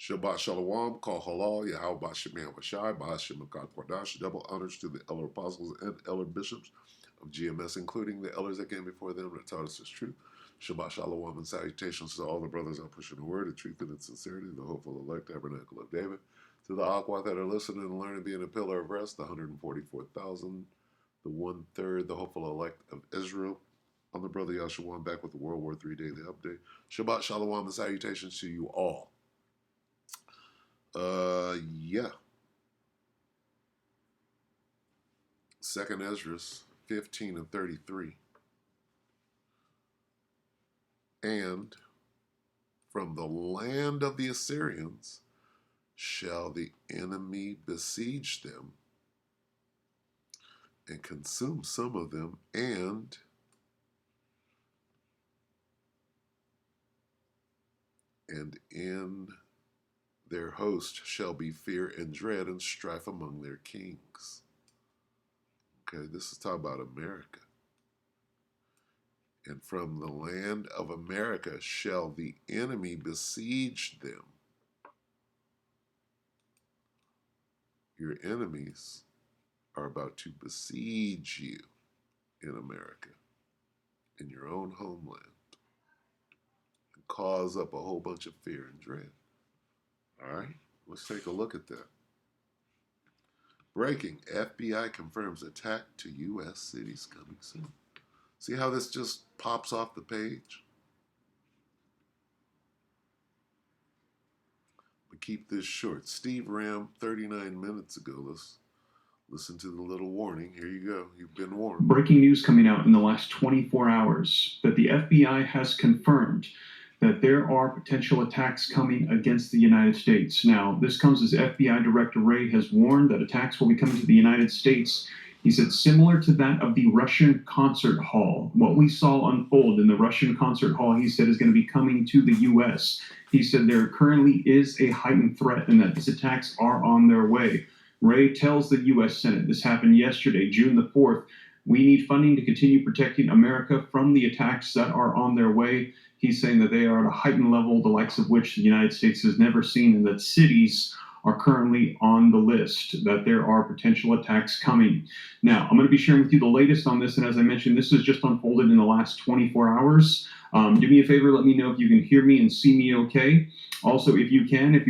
Shabbat Shalom, Kol Halal, Yahweh Bashem Yahweh Ba'ashem Akkad Kwadash. Double honors to the elder apostles and elder bishops of GMS, including the elders that came before them that taught us this truth. Shabbat Shalom and salutations to all the brothers out pushing the word, the truth and its sincerity, the hopeful elect tabernacle of David. To the Aqua that are listening and learning, being a pillar of rest, the 144,000, the 1/3, the hopeful elect of Israel. I'm the brother Yahshua, back with the World War III Daily Update. Shabbat Shalom and salutations to you all. Yeah. 2nd Ezra 15 and 33. And from the land of the Assyrians shall the enemy besiege them and consume some of them, and in their host shall be fear and dread and strife among their kings. Okay, this is talking about America. And from the land of America shall the enemy besiege them. Your enemies are about to besiege you in America, in your own homeland, and cause up a whole bunch of fear and dread. All right, let's take a look at that. Breaking, FBI confirms attack to U.S. cities coming soon. See how this just pops off the page? But keep this short. Steve Ram, 39 minutes ago. Let's listen to the little warning. Here you go. You've been warned. Breaking news coming out in the last 24 hours that the FBI has confirmed that there are potential attacks coming against the United States. Now, this comes as FBI Director Wray has warned that attacks will be coming to the United States. He said similar to that of the Russian concert hall. What we saw unfold in the Russian concert hall, he said, is going to be coming to the U.S. He said there currently is a heightened threat and that these attacks are on their way. Wray tells the U.S. Senate, this happened yesterday, June the 4th, we need funding to continue protecting America from the attacks that are on their way. He's saying that they are at a heightened level, the likes of which the United States has never seen, and that cities are currently on the list, that there are potential attacks coming. Now, I'm going to be sharing with you the latest on this, and as I mentioned, this has just unfolded in the last 24 hours. Do me a favor, let me know if you can hear me and see me okay. Also, if you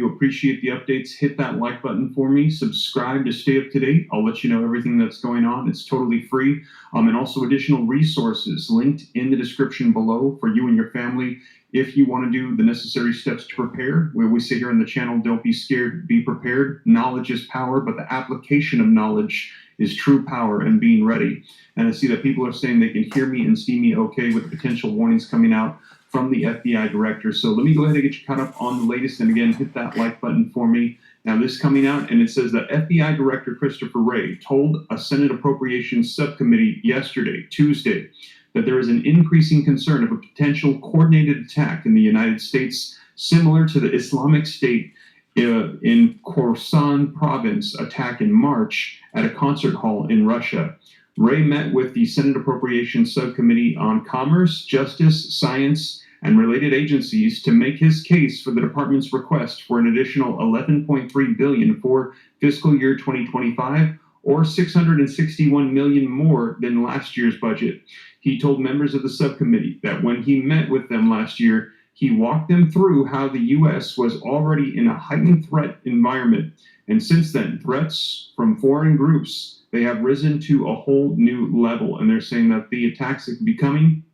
appreciate the updates, hit that like button for me, subscribe to stay up to date. I'll let you know everything that's going on. It's totally free. And also additional resources linked in the description below for you and your family if you want to do the necessary steps to prepare. Where we say here on the channel, don't be scared, be prepared. Knowledge is power, but the application of knowledge is true power and being ready. And I see that people are saying they can hear me and see me okay with potential warnings coming out from the FBI director. So let me go ahead and get you caught up on the latest. And again, hit that like button for me. Now this coming out, and it says that FBI Director Christopher Wray told a Senate Appropriations Subcommittee yesterday, Tuesday, that there is an increasing concern of a potential coordinated attack in the United States, similar to the Islamic State in Khorasan province attack in March at a concert hall in Russia. Wray met with the Senate Appropriations Subcommittee on Commerce, Justice, Science, and related agencies to make his case for the department's request for an additional $11.3 billion for fiscal year 2025, or $661 million more than last year's budget. He told members of the subcommittee that when he met with them last year, he walked them through how the U.S. was already in a heightened threat environment. And since then, threats from foreign groups, they have risen to a whole new level. And they're saying that the attacks that could be coming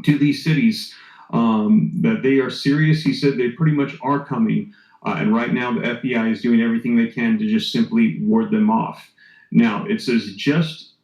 to these cities, that they are serious. He said they pretty much are coming. And right now, the FBI is doing everything they can to just simply ward them off. Now, it says just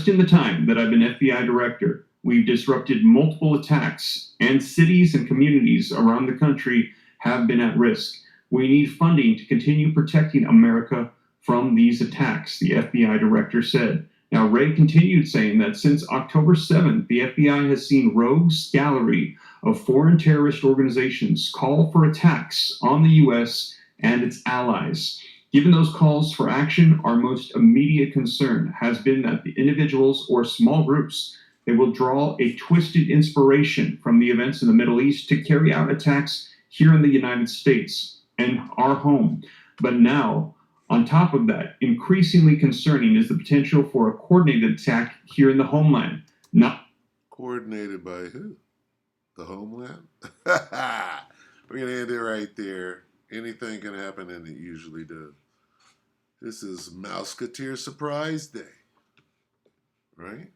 in the time that I've been FBI director, we've disrupted multiple attacks, and cities and communities around the country have been at risk. We need funding to continue protecting America from these attacks, the FBI director said. Now, Wray continued saying that since October 7th, the FBI has seen rogues gallery of foreign terrorist organizations call for attacks on the U.S. and its allies. Given those calls for action, our most immediate concern has been that the individuals or small groups, they will draw a twisted inspiration from the events in the Middle East to carry out attacks here in the United States. and our home. But now, on top of that, increasingly concerning is the potential for a coordinated attack here in the homeland. Not Coordinated by who? The homeland? We're going to end it right there. Anything can happen, and it usually does. This is Mouseketeer Surprise Day, right?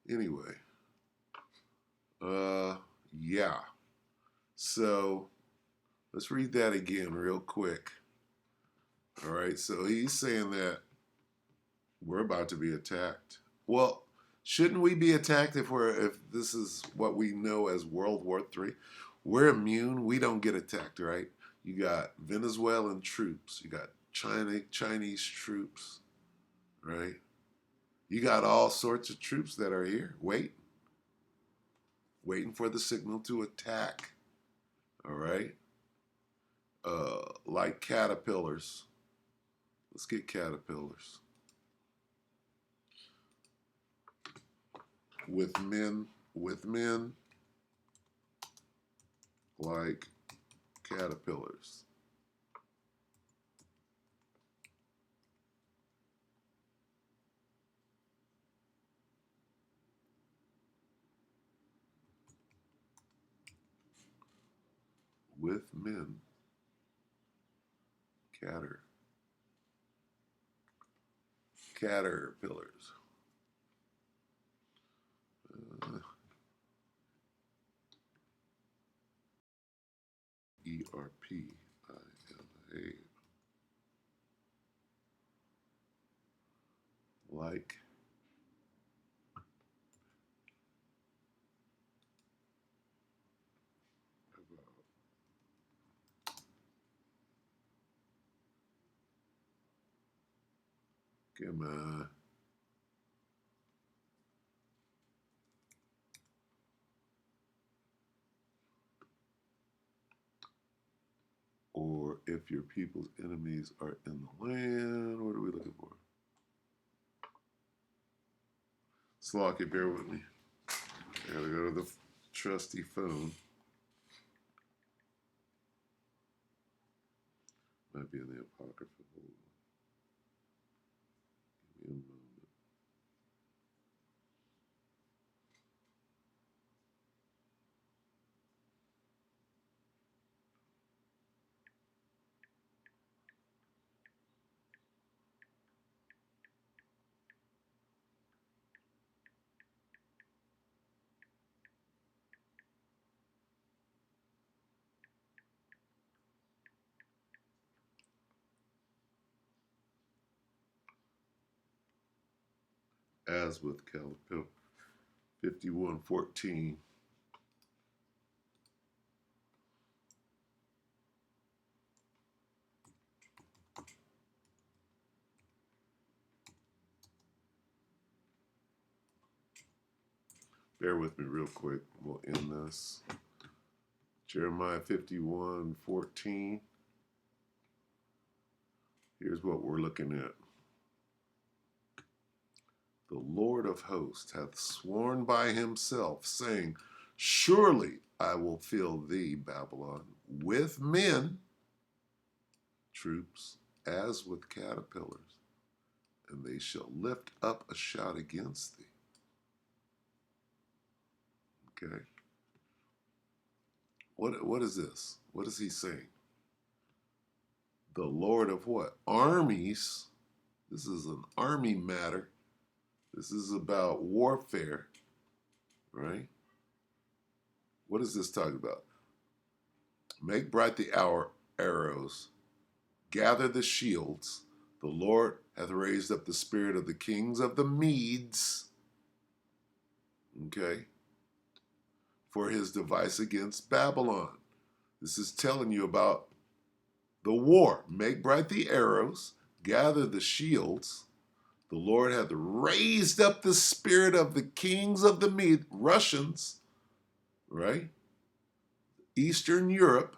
Anyway, yeah. So let's read that again real quick. All right, so he's saying that we're about to be attacked. Well, shouldn't we be attacked if this is what we know as World War III? We're immune. We don't get attacked, right? You got Venezuelan troops. You got Chinese troops, right? You got all sorts of troops that are here, waiting for the signal to attack. All right, like caterpillars. Let's get caterpillars with men like caterpillars. With men, caterpillars. ERPILA. Like come on. Or if your people's enemies are in the land. What are we looking for? Slocky, bear with me. I gotta go to the trusty phone. Might be in the Apocrypha. Give me a moment. As with Caterpillar 5114. Bear with me real quick. We'll end this. Jeremiah 51:14. Here's what we're looking at. The Lord of hosts hath sworn by himself, saying, surely I will fill thee, Babylon, with men, troops, as with caterpillars, and they shall lift up a shout against thee. Okay. What is this? What is he saying? The Lord of what? Armies. This is an army matter. This is about warfare, right? What is this talking about? Make bright the arrows, gather the shields. The Lord hath raised up the spirit of the kings of the Medes, okay, for his device against Babylon. This is telling you about the war. Make bright the arrows, gather the shields. The Lord hath raised up the spirit of the kings of the Medes, Russians, right? Eastern Europe,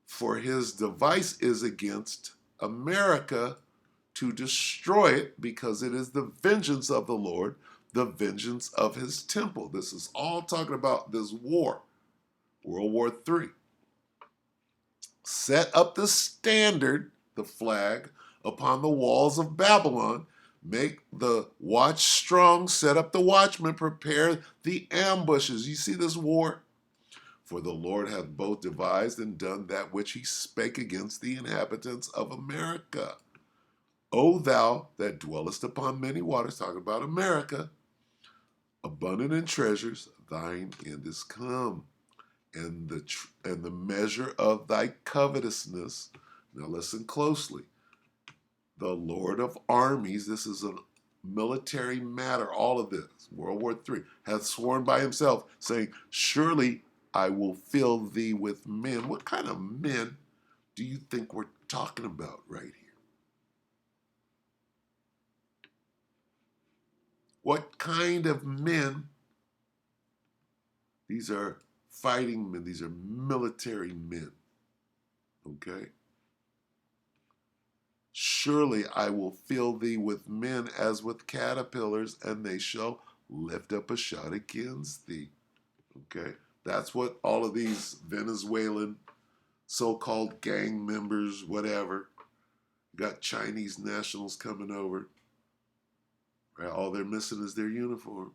for his device is against America to destroy it, because it is the vengeance of the Lord, the vengeance of his temple. This is all talking about this war, World War III. set up the standard, the flag, upon the walls of Babylon. Make the watch strong, set up the watchmen, prepare the ambushes. You see this war? For the Lord hath both devised and done that which he spake against the inhabitants of America. O thou that dwellest upon many waters, talking about America, abundant in treasures, thine end is come, and the measure of thy covetousness. Now listen closely. The Lord of armies, this is a military matter, all of this, World War III, hath sworn by himself, saying, surely I will fill thee with men. What kind of men do you think we're talking about right here? What kind of men? These are fighting men. These are military men. Okay? Surely I will fill thee with men as with caterpillars, and they shall lift up a shout against thee. Okay? That's what all of these Venezuelan so-called gang members, whatever, got Chinese nationals coming over. Right? All they're missing is their uniform.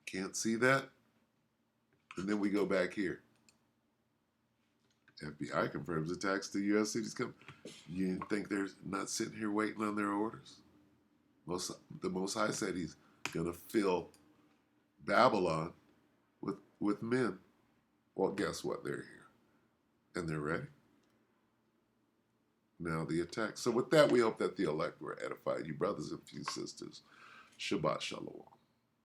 Can't see that? And then we go back here. FBI confirms attacks to U.S. cities come. You think they're not sitting here waiting on their orders? The Most High said he's going to fill Babylon with men. Well, guess what? They're here. And they're ready. Now the attack. So with that, we hope that the elect were edified. You brothers and few sisters, Shabbat Shalom.